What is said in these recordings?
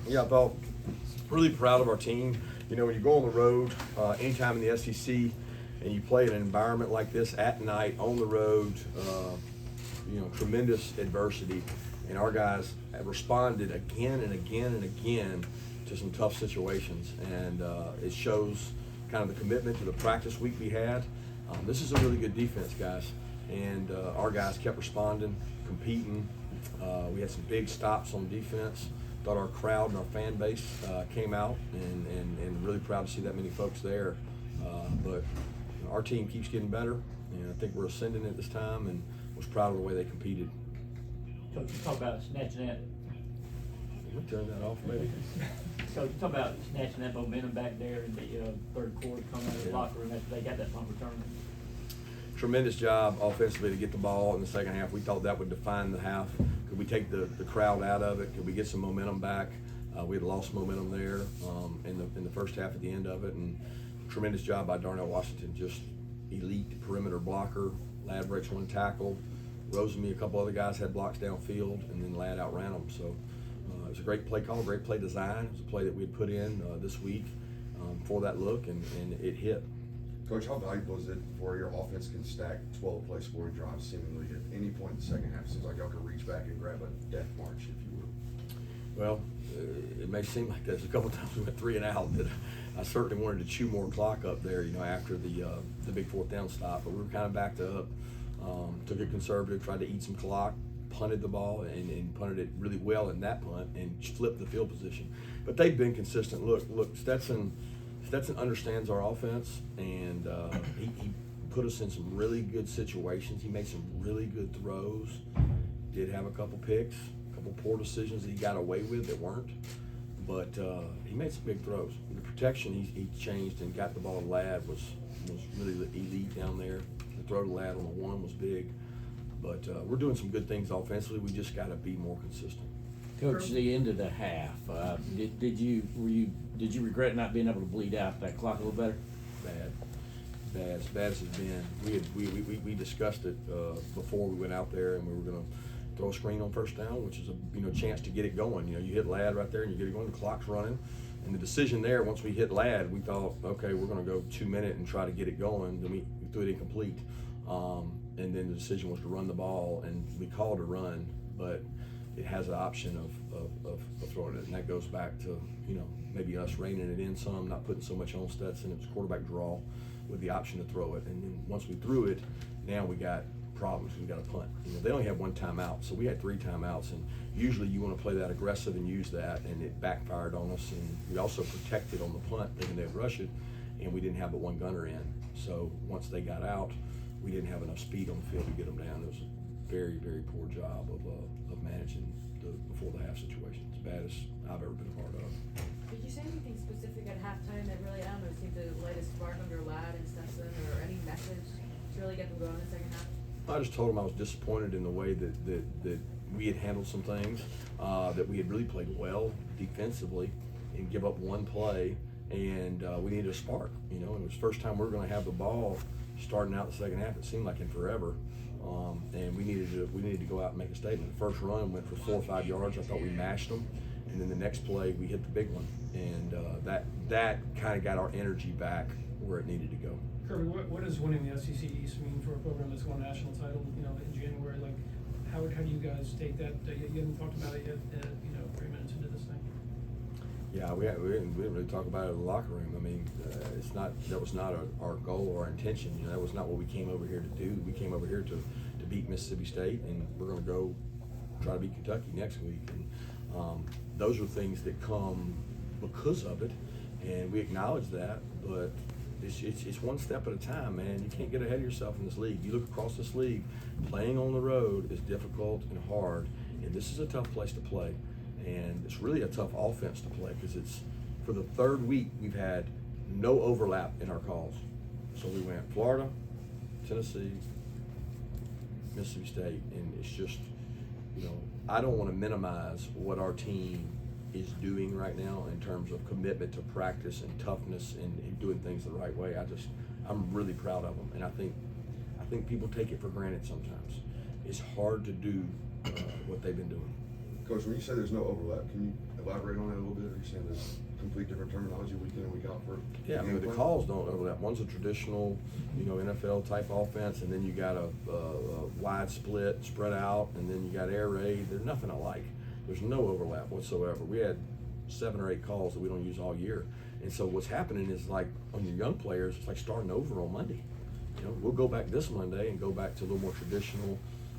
Yeah, I felt really proud of our team. You know, when you go on the road, anytime in the SEC, and you play in an environment like this at night, on the road, you know, tremendous adversity. And our guys have responded again and again and again to some tough situations. And it shows kind of the commitment to the practice week we had. This is a really good defense, guys. And our guys kept responding, competing. We had some big stops on defense. Thought our crowd and our fan base came out, and really proud to see that many folks there. But you know, our team keeps getting better, and I think we're ascending at this time, and was proud of the way they competed. Coach, you talk about snatching that. Can we turn that off, maybe? So you talk about snatching that momentum back there in the third quarter, coming out of the locker room after they got that punt return. Tremendous job offensively to get the ball in the second half. We thought that would define the half. Could we take the crowd out of it? Could we get some momentum back? We had lost momentum there in the first half at the end of it, and tremendous job by Darnell Washington, just elite perimeter blocker. Ladd breaks one tackle. Rose and me, a couple other guys had blocks downfield, and then Ladd outran them. So it was a great play call, great play design. It was a play that we had put in this week for that look, and it hit. Coach, how valuable is it for your offense can stack 12-play scoring drives seemingly at any point in the second half? It seems like y'all can reach back and grab a death march, if you will. Well, it may seem like there's a couple times we went 3 and out that I certainly wanted to chew more clock up there, you know, after the big fourth down stop. But we were kind of backed up, took it conservative, tried to eat some clock, punted the ball, and punted it really well in that punt and flipped the field position. But they've been consistent. Look, Stetson understands our offense, and he put us in some really good situations. He made some really good throws. Did have a couple picks, a couple poor decisions that he got away with that weren't. But he made some big throws. The protection he changed and got the ball to Ladd was really elite down there. The throw to Ladd on the one was big. But we're doing some good things offensively. We just got to be more consistent. Coach, the end of the half, did you regret not being able to bleed out that clock a little better? Bad as it's been. We discussed it before we went out there, and we were going to throw a screen on first down, which is a chance to get it going. You know, you hit Ladd right there, and you get it going. The clock's running, and the decision there, once we hit Ladd, we thought, okay, we're going to go 2 minute and try to get it going. Then we threw it incomplete, and then the decision was to run the ball, and we called a run, but it has an option of throwing it, and that goes back to, you know, maybe us reining it in some, not putting so much on Stetson. It was quarterback draw with the option to throw it, and then once we threw it, now we got problems. We got a punt. You know, they only have 1 timeout, so we had 3 timeouts, and usually you want to play that aggressive and use that, and it backfired on us. And we also protected on the punt, thinking they'd rush it, and we didn't have but 1 gunner in. So once they got out, we didn't have enough speed on the field to get them down. It was a very, very poor job of managing the before the half situation. It's the baddest I've ever been a part of. Did you say anything specific at halftime that really, I don't know, seemed to light a spark under Ladd and Stetson, or any message to really get them going in the second half? I just told them I was disappointed in the way that we had handled some things, that we had really played well defensively and give up 1 play, and we needed a spark, you know, and it was the first time we were going to have the ball starting out the second half. It seemed like in forever. And we needed to go out and make a statement. The first run went for 4 or 5 yards. I thought we mashed them, and then the next play we hit the big one, and that kind of got our energy back where it needed to go. Kirby, what does winning the SEC East mean for a program that's won a national title, you know, in January? Like, how do you guys take that? You haven't talked about it yet, you know, 3 minutes into this thing. Yeah, we didn't really talk about it in the locker room. I mean, that was not our goal or our intention. You know, that was not what we came over here to do. We came over here to beat Mississippi State, and we're going to go try to beat Kentucky next week. And those are things that come because of it, and we acknowledge that. But it's 1 step at a time, man. You can't get ahead of yourself in this league. You look across this league, playing on the road is difficult and hard, and this is a tough place to play. And it's really a tough offense to play because it's, for the 3rd week, we've had no overlap in our calls. So we went Florida, Tennessee, Mississippi State, and it's just, you know, I don't want to minimize what our team is doing right now in terms of commitment to practice and toughness and doing things the right way. I'm really proud of them, and I think people take it for granted sometimes. It's hard to do what they've been doing. Coach, when you say there's no overlap, can you elaborate on that a little bit? Are you saying there's complete different terminology week in and week out for? Yeah, I mean, the calls don't overlap. One's a traditional, NFL type offense, and then you got a wide split, spread out, and then you got air raid. There's nothing alike. There's no overlap whatsoever. We had 7 or 8 calls that we don't use all year. And so what's happening is, like, on your young players, it's like starting over on Monday. We'll go back this Monday and go back to a little more traditional.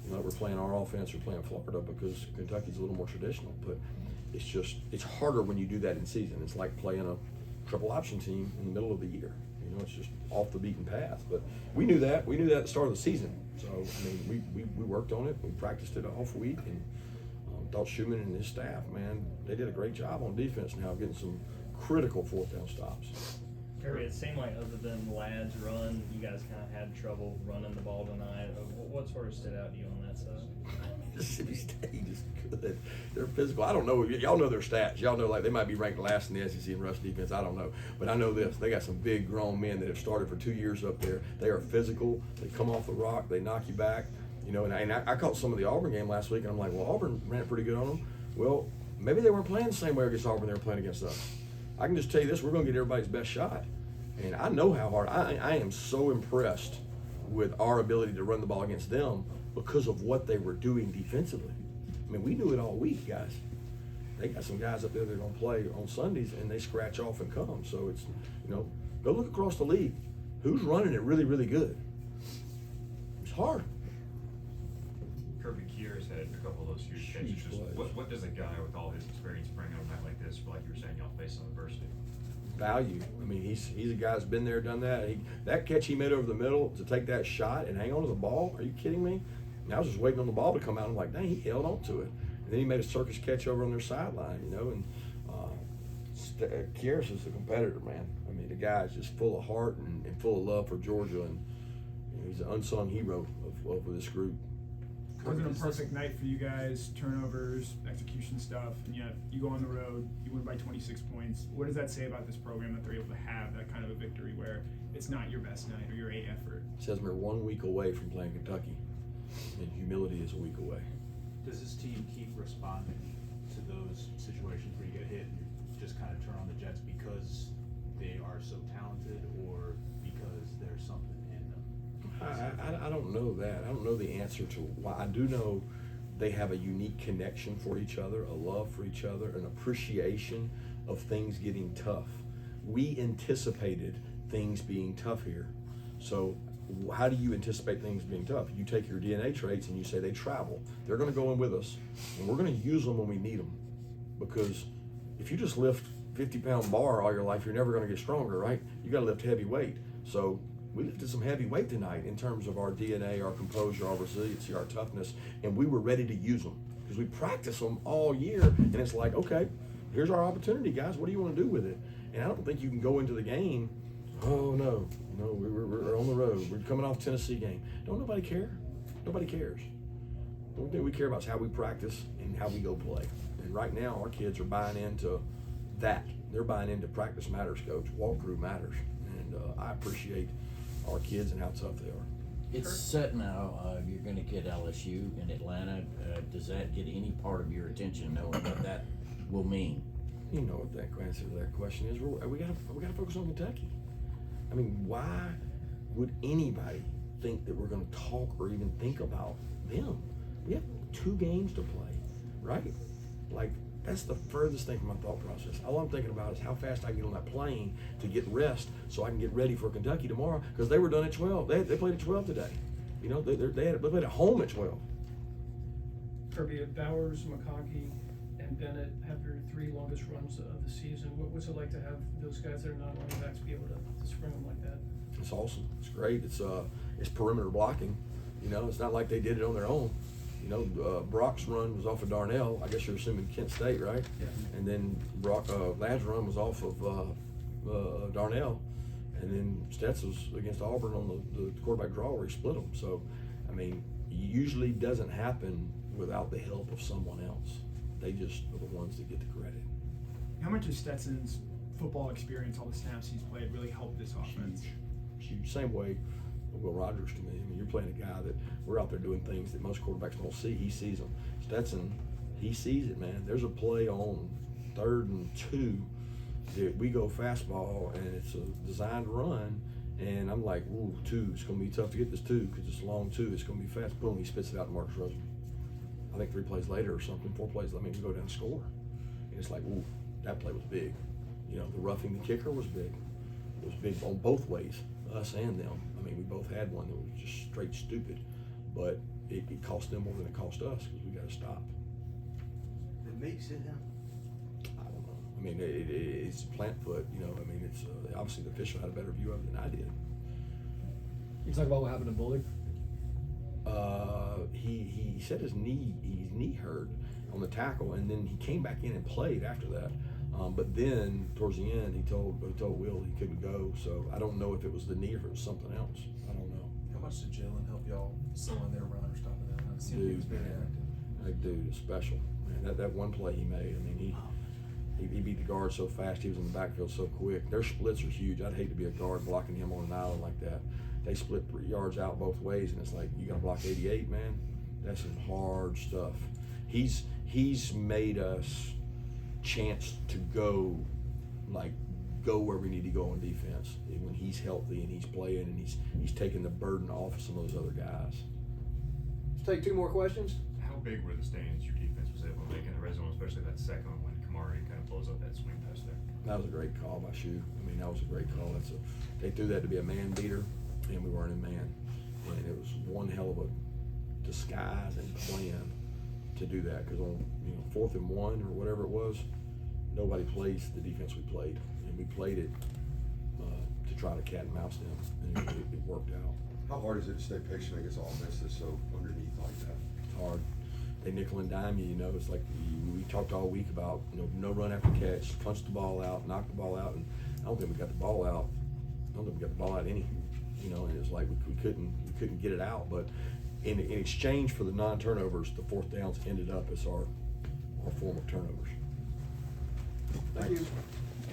We're playing our offense, we're playing Florida because Kentucky's a little more traditional. But it's harder when you do that in season. It's like playing a triple option team in the middle of the year. It's just off the beaten path. But we knew that. We knew that at the start of the season. So, I mean, we worked on it. We practiced it all week. And thought Schumann and his staff, man, they did a great job on defense now, getting some critical 4th down stops. Kirby, it seemed like other than Ladd's run, you guys kind of had trouble running the ball tonight. What sort of stood out to you on that side? Mississippi State is good. They're physical. I don't know. Y'all know their stats. Y'all know, like, they might be ranked last in the SEC in rush defense. I don't know. But I know this. They got some big, grown men that have started for 2 years up there. They are physical. They come off the rock. They knock you back. And I caught some of the Auburn game last week, and I'm like, well, Auburn ran it pretty good on them. Well, maybe they weren't playing the same way against Auburn they were playing against us. I can just tell you this, we're going to get everybody's best shot. And I know how hard. I am so impressed with our ability to run the ball against them because of what they were doing defensively. I mean, we knew it all week, guys. They got some guys up there that are going to play on Sundays, and they scratch off and come. So it's, go look across the league. Who's running it really, really good? It's hard. Kirby Kears had a couple of those huge catches. Huge Just plays. what does a guy with all his experience bring on a night like this? Like you were saying, y'all face some adversity. Value. I mean, he's a guy that's been there, done that. That catch he made over the middle to take that shot and hang on to the ball. Are you kidding me? And I was just waiting on the ball to come out. I'm like, dang, he held on to it. And then he made a circus catch over on their sideline, And Kears is a competitor, man. I mean, the guy is just full of heart and full of love for Georgia, and he's an unsung hero of this group. It wasn't a perfect night for you guys, turnovers, execution stuff, and yet you go on the road, you win by 26 points. What does that say about this program that they're able to have that kind of a victory where it's not your best night or your A effort? It says we're 1 week away from playing Kentucky, and humility is a week away. Does this team keep responding to those situations where you get hit and you just kind of turn on the Jets because they are so talented or because there's something in them? I don't know that. I don't know the answer to why. I do know they have a unique connection for each other, a love for each other, an appreciation of things getting tough. We anticipated things being tough here. So how do you anticipate things being tough? You take your DNA traits and you say they travel. They're going to go in with us, and we're going to use them when we need them. Because if you just lift 50-pound bar all your life, you're never going to get stronger, right? You got to lift heavy weight. So we lifted some heavy weight tonight in terms of our DNA, our composure, our resiliency, our toughness, and we were ready to use them because we practiced them all year. And it's like, okay, here's our opportunity, guys. What do you want to do with it? And I don't think you can go into the game, oh no, we're on the road. We're coming off Tennessee game. Don't nobody care. Nobody cares. The only thing we care about is how we practice and how we go play. And right now, our kids are buying into that. They're buying into practice matters, coach. Walkthrough matters. And I appreciate our kids and how tough they are. It's set now. You're going to get LSU in Atlanta. Does that get any part of your attention, knowing what that will mean? You know what the answer to that question is. We gotta focus on Kentucky. I mean, why would anybody think that we're going to talk or even think about them? We have 2 games to play, right? Like, that's the furthest thing from my thought process. All I'm thinking about is how fast I can get on that plane to get rest so I can get ready for Kentucky tomorrow, because they were done at 12. They played at 12 today. They played at home at 12. Kirby, Bowers, McConkey, and Bennett have your 3 longest runs of the season. What's it like to have those guys that are not running backs be able to spring them like that? It's awesome. It's great. It's perimeter blocking. It's not like they did it on their own. Brock's run was off of Darnell. I guess you're assuming Kent State, right? Yeah. And then Ladd's run was off of Darnell. And then Stetson's against Auburn on the quarterback draw where he split them. So, I mean, it usually doesn't happen without the help of someone else. They just are the ones that get the credit. How much has Stetson's football experience, all the snaps he's played, really helped this offense? Huge. Same way Will Rogers to me. I mean, you're playing a guy that we're out there doing things that most quarterbacks don't see. He sees them. Stetson, he sees it, man. There's a play on 3rd and 2, that we go fastball and it's a designed run, and I'm like, ooh, 2, it's gonna be tough to get this 2, because it's a long 2, it's gonna be fast. Boom, he spits it out to Marcus Rosen. I think 3 plays later or something, 4 plays, we go down and score. And it's like, ooh, that play was big. You know, the roughing the kicker was big. It was big on both ways, us and them. I mean, we both had one that was just straight stupid, but it cost them more than it cost us, because we gotta stop. Did Meek sit down? I don't know. I mean, it's plant foot, you know, I mean, it's, obviously the official had a better view of it than I did. You talk about what happened to Bullard? He said his knee hurt on the tackle, and then he came back in and played after that. But then towards the end, he told Will he couldn't go. So I don't know if it was the knee or if it was something else. I don't know. How much did Jalen help y'all slowing their run or stopping that run? It seemed he was Dude, very man, active. that dude is special. Man, that one play he made. I mean, he beat the guard so fast. He was in the backfield so quick. Their splits are huge. I'd hate to be a guard blocking him on an island like that. They split 3 yards out both ways, and it's like, you gotta block 88, man. That's some hard stuff. He's made us chance to go where we need to go on defense when he's healthy and he's playing, and he's taking the burden off of some of those other guys. Let's take 2 more questions. How big were the stands your defense was able to make in the red zone, especially that second one when Kamari kind of blows up that swing pass there? That was a great call by Shu. I mean, that was a great call. They threw that to be a man beater, and we weren't in man. And it was one hell of a disguise and plan to do that, because on 4th and 1 or whatever it was, nobody plays the defense we played, and we played it to try to cat and mouse them, and it worked out. How hard is it to stay patient against offense that's so underneath like that? It's hard. They nickel and dime you, it's like we talked all week about, no run after catch, punch the ball out, knock the ball out, and I don't think we got the ball out. I don't think we got the ball out any, and it's like we couldn't get it out. But in exchange for the non-turnovers, the 4th downs ended up as our form of turnovers. Thank you.